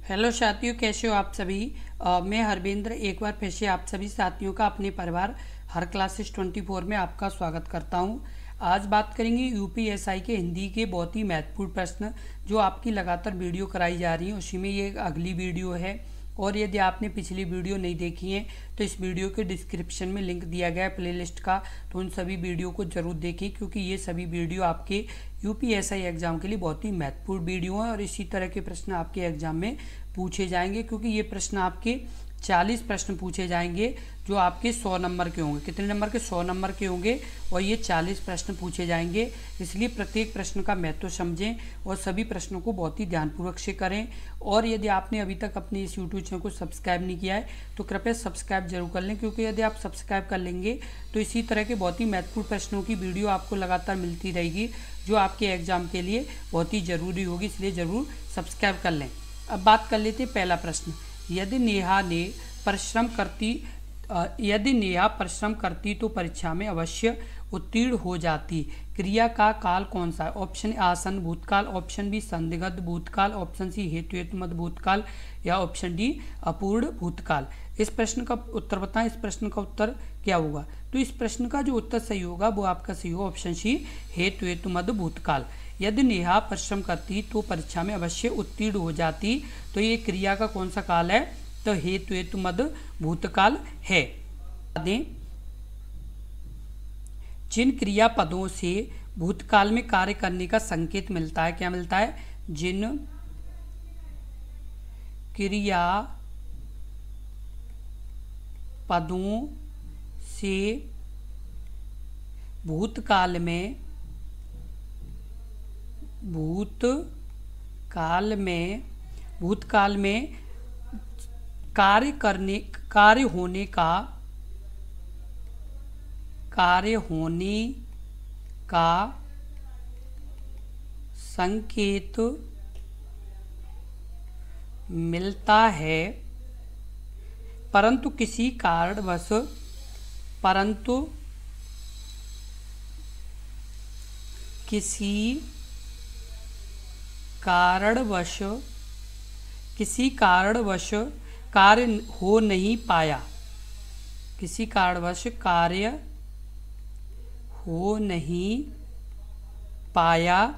Hello साथियों, कैसे हो आप सभी। मैं हरविंद्र एक बार फिर से आप सभी साथियों का अपने परिवार हर क्लासेस 24 में आपका स्वागत करता हूं। आज बात करेंगे यूपीएसआई के हिंदी के बहुत ही महत्वपूर्ण प्रश्न जो आपकी लगातार वीडियो कराई जा रही है, उसी में ये अगली वीडियो है। और यदि आपने पिछली वीडियो नहीं देखी है तो इस वीडियो के डिस्क्रिप्शन में लिंक दिया गया है प्लेलिस्ट का, तो उन सभी वीडियो को जरूर देखें क्योंकि ये सभी वीडियो आपके यूपीएसआई एग्जाम के लिए बहुत ही महत्वपूर्ण वीडियो हैं और इसी तरह के प्रश्न आपके एग्जाम में पूछे जाएंगे क्योंकि ये प्रश्न आपके 40 प्रश्न पूछे जाएंगे जो आपके 100 नंबर के होंगे। कितने नंबर के? 100 नंबर के होंगे और ये 40 प्रश्न पूछे जाएंगे। इसलिए प्रत्येक प्रश्न का महत्व समझें और सभी प्रश्नों को बहुत ही ध्यानपूर्वक से करें। और यदि आपने अभी तक अपने इस यूट्यूब चैनल को सब्सक्राइब नहीं किया है तो कृपया सब्सक्राइब जरूर कर लें, क्योंकि यदि आप सब्सक्राइब कर लेंगे तो इसी तरह के बहुत ही महत्वपूर्ण प्रश्नों की वीडियो आपको लगातार मिलती रहेगी जो आपके एग्जाम के लिए बहुत ही ज़रूरी होगी, इसलिए ज़रूर सब्सक्राइब कर लें। अब बात कर लेते हैं पहला प्रश्न। यदि नेहा परिश्रम करती तो परीक्षा में अवश्य उत्तीर्ण हो जाती। क्रिया का काल कौन सा है? ऑप्शन ए आसन भूतकाल, ऑप्शन बी संदिग्ध भूतकाल, ऑप्शन सी हेतुमत भूतकाल या ऑप्शन डी अपूर्ण भूतकाल। इस प्रश्न का उत्तर बताएं। इस प्रश्न का उत्तर क्या होगा? तो इस प्रश्न का जो उत्तर सही होगा वो आपका सही होगा ऑप्शन सी हेतुमत भूतकाल। यदि नेहा परिश्रम करती तो परीक्षा में अवश्य उत्तीर्ण हो जाती, तो ये क्रिया का कौन सा काल है? तो हेतुमत भूतकाल है। जिन क्रियापदों से भूतकाल में कार्य करने का संकेत मिलता है, क्या मिलता है? जिन क्रियापदों से भूतकाल में कार्य होने का संकेत मिलता है, परंतु किसी कारणवश कार्य हो नहीं पाया, किसी कारणवश कार्य हो नहीं पाया,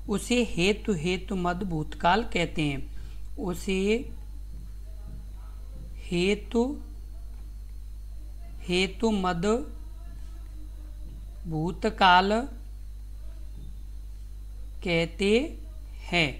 उसे हेतुमत भूतकाल कहते हैं। उसे हेतुमत भूतकाल कहते हैं।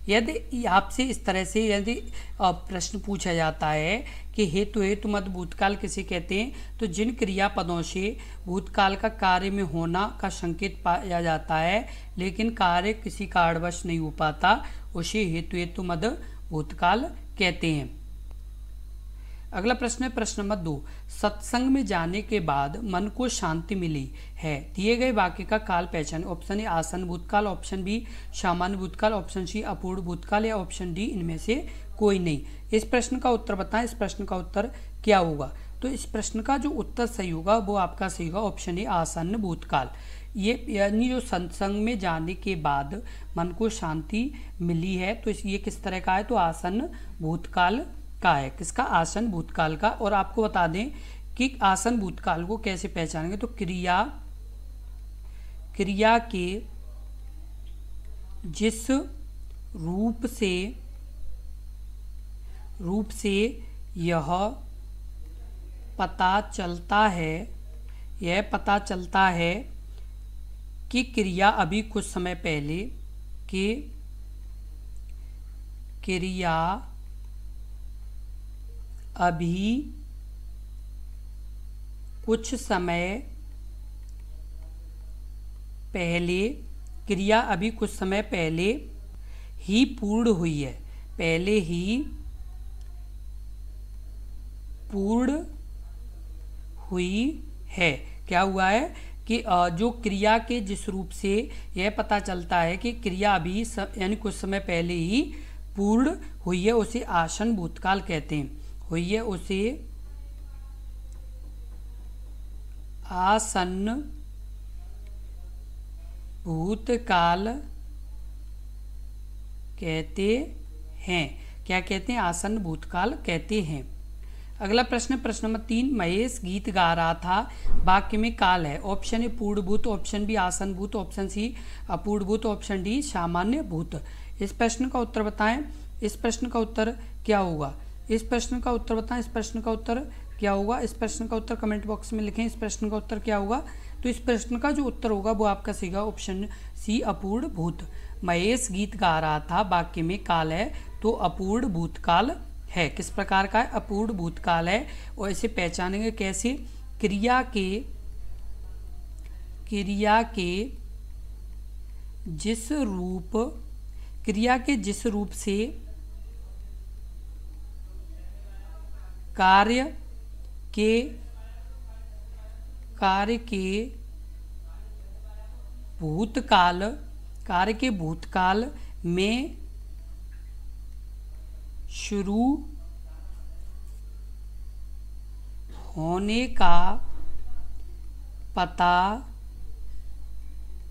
यदि आपसे इस तरह से यदि प्रश्न पूछा जाता है कि हेतुमत भूतकाल किसे कहते हैं, तो जिन क्रियापदों से भूतकाल का कार्य में होना का संकेत पाया जाता है लेकिन कार्य किसी कारणवश नहीं हो पाता, उसे हेतुमत भूतकाल कहते हैं। अगला प्रश्न है प्रश्न नंबर 2। सत्संग में जाने के बाद मन को शांति मिली है, दिए गए वाक्य का काल पहचान। ऑप्शन ए आसन भूतकाल, ऑप्शन बी सामान्य भूतकाल, ऑप्शन सी अपूर्ण भूतकाल या ऑप्शन डी इनमें से कोई नहीं। इस प्रश्न का उत्तर बताएं। इस प्रश्न का उत्तर क्या होगा? तो इस प्रश्न का जो उत्तर सही होगा वो आपका सही होगा ऑप्शन ए आसन्न भूतकाल। ये यानी जो सत्संग में जाने के बाद मन को शांति मिली है, तो ये किस तरह का है? तो आसन्न भूतकाल का है। किसका? आसन भूतकाल का। और आपको बता दें कि आसन भूतकाल को कैसे पहचानेंगे, तो क्रिया के जिस रूप से यह पता चलता है कि क्रिया अभी कुछ समय पहले ही पूर्ण हुई है। क्या हुआ है कि जो क्रिया के जिस रूप से यह पता चलता है कि क्रिया अभी यानी कुछ समय पहले ही पूर्ण हुई है, उसे आसन भूतकाल कहते हैं। हुई है उसे आसन्न भूतकाल कहते हैं। क्या कहते हैं? आसन्न भूतकाल कहते हैं। अगला प्रश्न, प्रश्न नंबर 3, महेश गीत गा रहा था, वाक्य में काल है। ऑप्शन ए पूर्णभूत, ऑप्शन बी आसन भूत, ऑप्शन सी अपूर्णभूत, ऑप्शन डी सामान्य भूत। इस प्रश्न का उत्तर बताएं। इस प्रश्न का उत्तर क्या होगा? इस प्रश्न का उत्तर बताएं। इस प्रश्न का उत्तर क्या होगा? इस प्रश्न का उत्तर कमेंट बॉक्स में लिखें। इस प्रश्न का उत्तर क्या होगा? तो इस प्रश्न का जो उत्तर होगा वो आपका सही होगा ऑप्शन सी अपूर्ण भूत। महेश गीत गा रहा था, वाक्य में काल है, तो अपूर्ण भूतकाल है। किस प्रकार का है? अपूर्ण भूतकाल है। और इसे पहचानेंगे कैसे? क्रिया के जिस रूप से कार्य के भूतकाल में शुरू होने का पता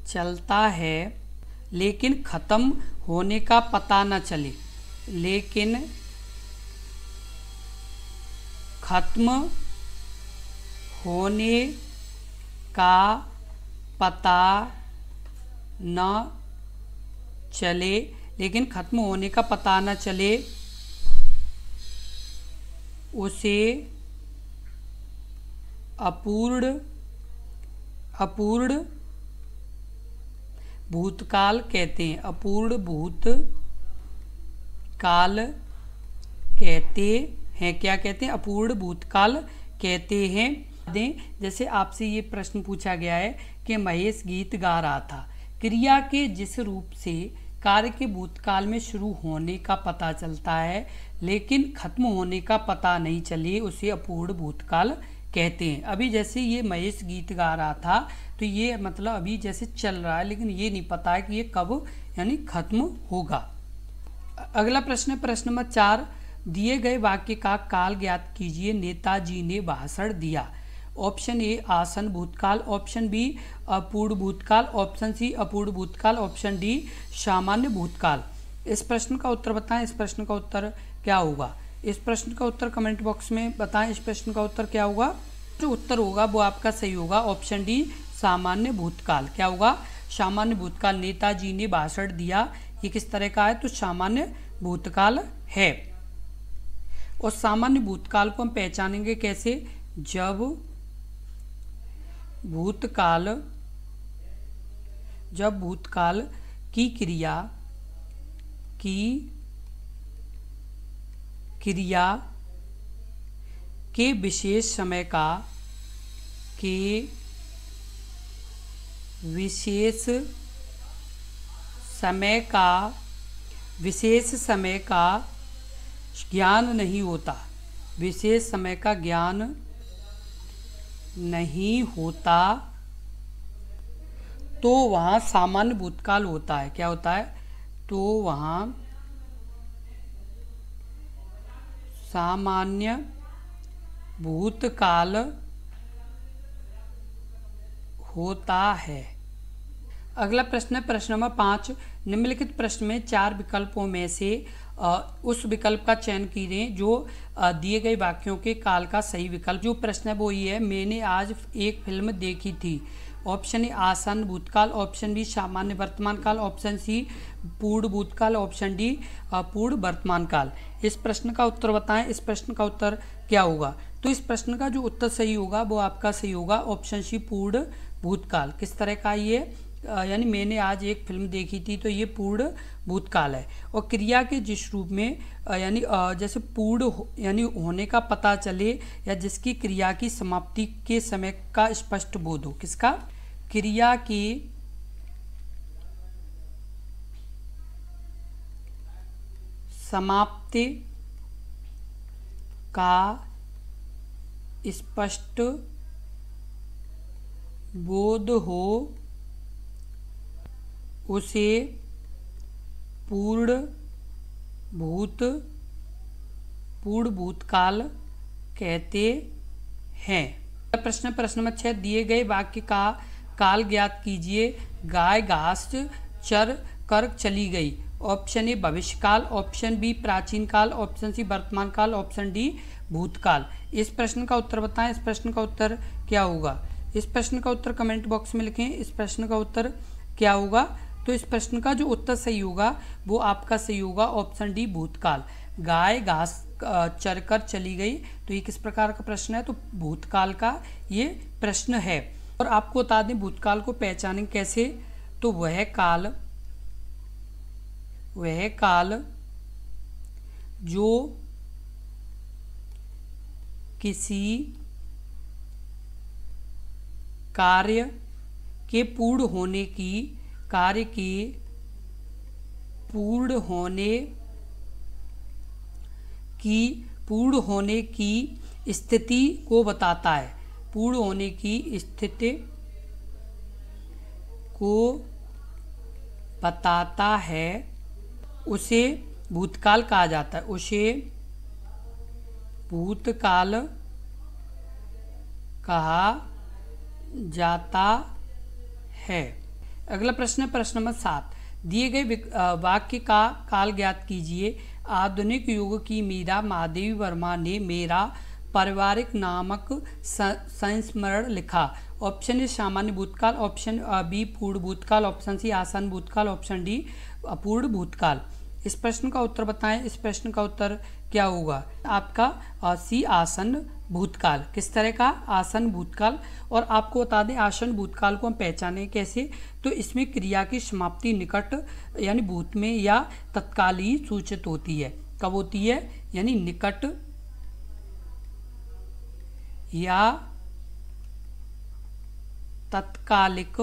चलता है, लेकिन खत्म होने का पता न चले। लेकिन खत्म होने का पता न चले, लेकिन खत्म होने का पता न चले, उसे अपूर्ण भूतकाल कहते हैं। अपूर्ण भूतकाल कहते हैं। क्या कहते हैं? अपूर्ण भूतकाल कहते हैं। जैसे आपसे ये प्रश्न पूछा गया है कि महेश गीत गा रहा था, क्रिया के जिस रूप से कार्य के भूतकाल में शुरू होने का पता चलता है, लेकिन खत्म होने का पता नहीं चले, उसे अपूर्ण भूतकाल कहते हैं। अभी जैसे ये महेश गीत गा रहा था, तो ये मतलब अभी जैसे चल रहा है, लेकिन ये नहीं पता है कि ये कब यानी खत्म होगा। अगला प्रश्न, प्रश्न नंबर 4, दिए गए वाक्य का काल ज्ञात कीजिए। नेताजी ने भाषण दिया। ऑप्शन ए आसन भूतकाल, ऑप्शन बी अपूर्ण भूतकाल, ऑप्शन सी अपूर्ण भूतकाल, ऑप्शन डी सामान्य भूतकाल। इस प्रश्न का उत्तर बताएं। इस प्रश्न का उत्तर क्या होगा? इस प्रश्न का उत्तर कमेंट बॉक्स में बताएं। इस प्रश्न का उत्तर क्या होगा? जो उत्तर होगा वो आपका सही होगा ऑप्शन डी सामान्य भूतकाल। क्या होगा? सामान्य भूतकाल। नेताजी ने भाषण दिया, ये किस तरह का है? तो सामान्य भूतकाल है। और सामान्य भूतकाल को हम पहचानेंगे कैसे? जब भूतकाल की क्रिया के विशेष समय का ज्ञान नहीं होता। विशेष समय का ज्ञान नहीं होता, तो वहाँ सामान्य भूतकाल होता है। क्या होता है? तो वहाँ सामान्य भूतकाल होता है। अगला प्रश्न है प्रश्न नंबर 5। निम्नलिखित प्रश्न में 4 विकल्पों में से उस विकल्प का चयन कीजिए जो दिए गए वाक्यों के काल का सही विकल्प। जो प्रश्न है वो ये है, मैंने आज एक फिल्म देखी थी। ऑप्शन ए आसन भूतकाल, ऑप्शन बी सामान्य वर्तमान काल, ऑप्शन सी पूर्ण भूतकाल, ऑप्शन डी पूर्ण वर्तमान काल। इस प्रश्न का उत्तर बताएं। इस प्रश्न का उत्तर क्या होगा? तो इस प्रश्न का जो उत्तर सही होगा वो आपका सही होगा ऑप्शन सी पूर्ण भूतकाल। किस तरह का ये यानी मैंने आज एक फिल्म देखी थी, तो ये पूर्ण भूतकाल है। और क्रिया के जिस रूप में यानी जैसे पूर्ण यानी होने का पता चले, या जिसकी क्रिया की समाप्ति के समय का स्पष्ट बोध हो। किसका? क्रिया की समाप्ति का स्पष्ट बोध हो, उसे पूर्ण भूतकाल कहते हैं। प्रश्न नंबर 6। दिए गए वाक्य का काल ज्ञात कीजिए। गाय घास चर कर चली गई। ऑप्शन ए भविष्यकाल, ऑप्शन बी प्राचीन काल, ऑप्शन सी वर्तमान काल, ऑप्शन डी भूतकाल। इस प्रश्न का उत्तर बताएं। इस प्रश्न का उत्तर क्या होगा? इस प्रश्न का उत्तर कमेंट बॉक्स में लिखें। इस प्रश्न का उत्तर क्या होगा? तो इस प्रश्न का जो उत्तर सही होगा वो आपका सही होगा ऑप्शन डी भूतकाल। गाय घास चरकर चली गई, तो ये किस प्रकार का प्रश्न है? तो भूतकाल का ये प्रश्न है। और आपको बता दें भूतकाल को पहचानें कैसे, तो वह काल जो किसी कार्य के पूर्ण होने की स्थिति को बताता है। पूर्ण होने की स्थिति को बताता है, उसे भूतकाल कहा जाता है। उसे भूतकाल कहा जाता है। अगला प्रश्न है प्रश्न नंबर 7। दिए गए वाक्य का काल ज्ञात कीजिए। आधुनिक युग की मीरा महादेवी वर्मा ने मेरा पारिवारिक नामक संस्मरण लिखा। ऑप्शन ए सामान्य भूतकाल, ऑप्शन बी पूर्ण भूतकाल, ऑप्शन सी आसन भूतकाल, ऑप्शन डी अपूर्ण भूतकाल। इस प्रश्न का उत्तर बताएं। इस प्रश्न का उत्तर क्या होगा? आपका सी आसन भूतकाल। किस तरह का? आसन भूतकाल। और आपको बता दें आसन भूतकाल को हम पहचानें कैसे, तो इसमें क्रिया की समाप्ति निकट यानी भूत में या तत्काल ही सूचित होती है। कब होती है? यानी निकट या तत्कालिक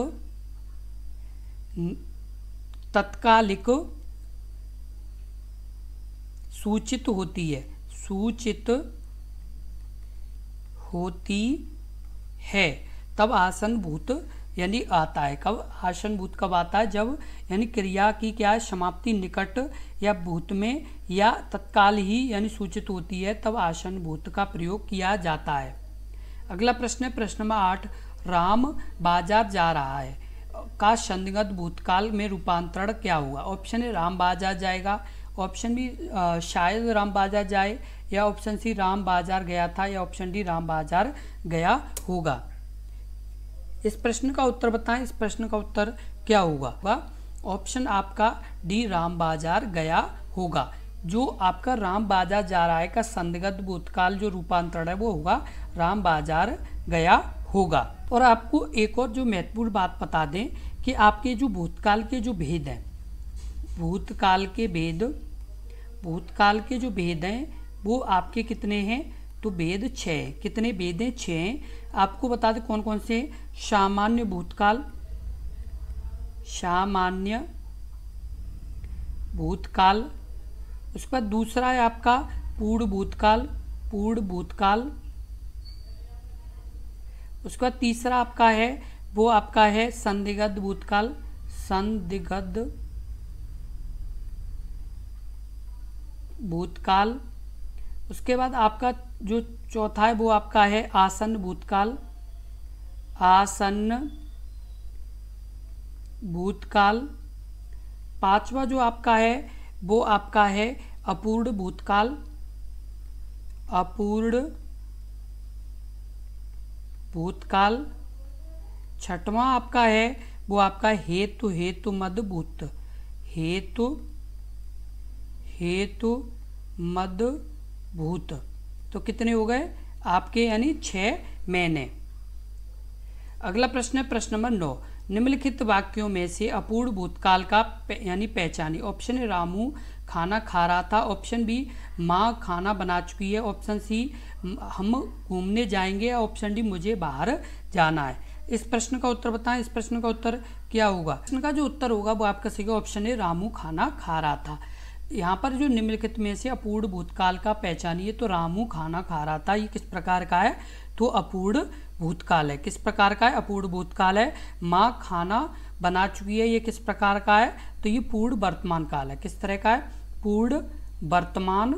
सूचित होती है। तब आसन भूत यानी आता है। कब आसन भूत कब आता है? जब यानी क्रिया की क्या है? समाप्ति निकट या भूत में या तत्काल ही यानी सूचित होती है, तब आसन भूत का प्रयोग किया जाता है। अगला प्रश्न है प्रश्न नंबर 8। राम बाजार जा रहा है का संदिग्ध भूतकाल में रूपांतरण क्या हुआ? ऑप्शन ए राम बाजार जाएगा, ऑप्शन बी शायद राम बाजार जाए, या ऑप्शन सी राम बाजार गया था, या ऑप्शन डी राम बाजार गया होगा। इस प्रश्न का उत्तर बताएं। इस प्रश्न का उत्तर क्या होगा? ऑप्शन आपका डी राम बाजार गया होगा। जो आपका राम बाजार जा रहा है का संदिग्ध भूतकाल जो रूपांतरण है वो होगा राम बाजार गया होगा। और आपको एक और जो महत्वपूर्ण बात बता दें कि आपके जो भूतकाल के जो भेद हैं, भूतकाल के जो भेद हैं वो आपके कितने हैं? तो भेद 6। कितने भेद हैं? 6। आपको बता दें कौन कौन से? सामान्य भूतकाल, उसके बाद दूसरा है आपका पूर्ण भूतकाल, उसके बाद तीसरा आपका है वो आपका है संदिग्ध भूतकाल। उसके बाद आपका जो चौथा है वो आपका है आसन्न भूतकाल। पांचवा जो आपका है वो आपका है अपूर्ण भूतकाल। छठवां आपका है वो आपका हेतु मद भूत। तो कितने हो गए आपके? यानी 6 महीने। अगला प्रश्न है प्रश्न नंबर 9। निम्नलिखित वाक्यों में से अपूर्ण भूतकाल का यानी पहचानिए। ऑप्शन ए रामू खाना खा रहा था, ऑप्शन बी माँ खाना बना चुकी है, ऑप्शन सी हम घूमने जाएंगे, ऑप्शन डी मुझे बाहर जाना है। इस प्रश्न का उत्तर बताएं। इस प्रश्न का उत्तर क्या होगा? प्रश्न का जो उत्तर होगा वो आपका सही ऑप्शन है रामू खाना खा रहा था। यहाँ पर जो निम्नलिखित में से अपूर्ण भूतकाल का पहचानिए, तो रामू खाना खा रहा था ये किस प्रकार का है? तो अपूर्ण भूतकाल है। किस प्रकार का है? अपूर्ण भूतकाल है। माँ खाना बना चुकी है ये किस प्रकार का है? तो ये पूर्ण वर्तमान काल है। किस तरह का है? पूर्ण वर्तमान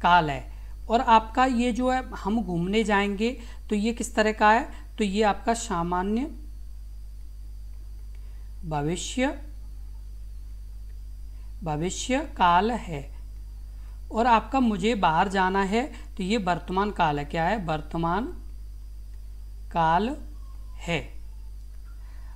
काल है। और आपका ये जो है हम घूमने जाएंगे तो ये किस तरह का है? तो ये आपका सामान्य भविष्य भविष्य काल है। और आपका मुझे बाहर जाना है तो ये वर्तमान काल है। क्या है? वर्तमान काल है।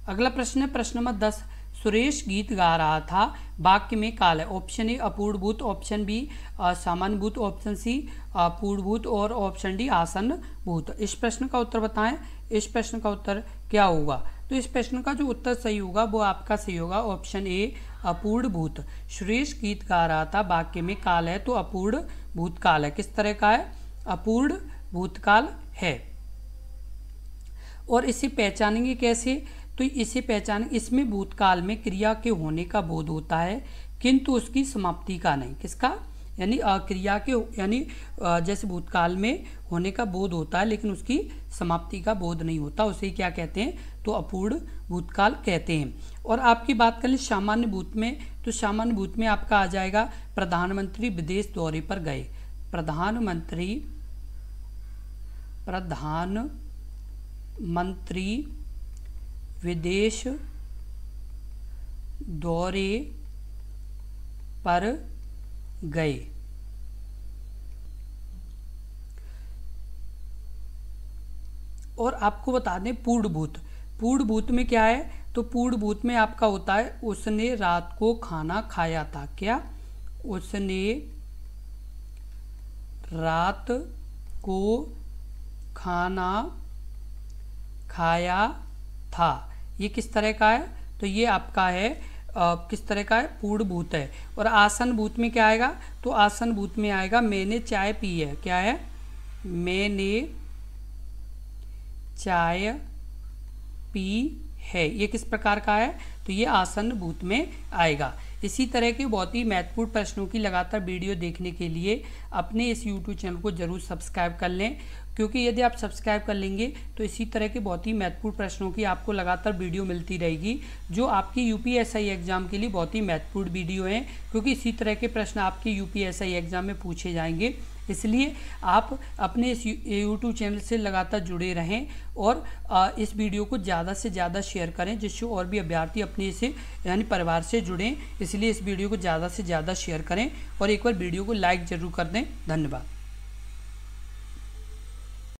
अगला प्रश्न है प्रश्न नंबर 10। सुरेश गीत गा रहा था, वाक्य में काल है। ऑप्शन ए अपूर्णभूत, ऑप्शन बी सामान्यभूत, ऑप्शन सी पूर्णभूत और ऑप्शन डी आसन्नभूत। इस प्रश्न का उत्तर बताएं। इस प्रश्न का उत्तर क्या होगा? तो इस प्रश्न का जो उत्तर सही होगा वो आपका सही होगा ऑप्शन ए अपूर्णभूत। सुरेश गीत गा रहा था, वाक्य में काल है तो अपूर्ण भूतकाल है। किस तरह का है? अपूर्ण भूतकाल है। और इसे पहचानेंगे कैसे? तो इसे पहचान, इसमें भूतकाल में क्रिया के होने का बोध होता है किंतु उसकी समाप्ति का नहीं। किसका? यानी क्रिया के, यानी जैसे भूतकाल में होने का बोध होता है लेकिन उसकी समाप्ति का बोध नहीं होता, उसे क्या कहते हैं? तो अपूर्ण भूतकाल कहते हैं। और आपकी बात कर लें सामान्य भूत में, तो सामान्य भूत में आपका आ जाएगा प्रधानमंत्री विदेश दौरे पर गए। प्रधानमंत्री विदेश दौरे पर गए। और आपको बता दें पूर्णभूत, पूर्णभूत में क्या है? तो पूर्णभूत में आपका होता है उसने रात को खाना खाया था। क्या? उसने रात को खाना खाया था। ये किस तरह का है? तो ये आपका है किस तरह का है? पूर्णभूत है। और आसन्नभूत में क्या आएगा? तो आसन्नभूत में आएगा मैंने चाय पी है। क्या है? मैंने चाय पी है। ये किस प्रकार का है? तो ये आसन्नभूत में आएगा। इसी तरह के बहुत ही महत्वपूर्ण प्रश्नों की लगातार वीडियो देखने के लिए अपने इस YouTube चैनल को जरूर सब्सक्राइब कर लें, क्योंकि यदि आप सब्सक्राइब कर लेंगे तो इसी तरह के बहुत ही महत्वपूर्ण प्रश्नों की आपको लगातार वीडियो मिलती रहेगी, जो आपकी यूपीएसआई एग्जाम के लिए बहुत ही महत्वपूर्ण वीडियो हैं, क्योंकि इसी तरह के प्रश्न आपके यूपीएसआई एग्जाम में पूछे जाएंगे। इसलिए आप अपने इस YouTube चैनल से लगातार जुड़े रहें और इस वीडियो को ज़्यादा से ज़्यादा शेयर करें, जिससे और भी अभ्यर्थी अपने से यानी परिवार से जुड़ें। इसलिए इस वीडियो को ज़्यादा से ज़्यादा शेयर करें और एक बार वीडियो को लाइक ज़रूर कर दें। धन्यवाद।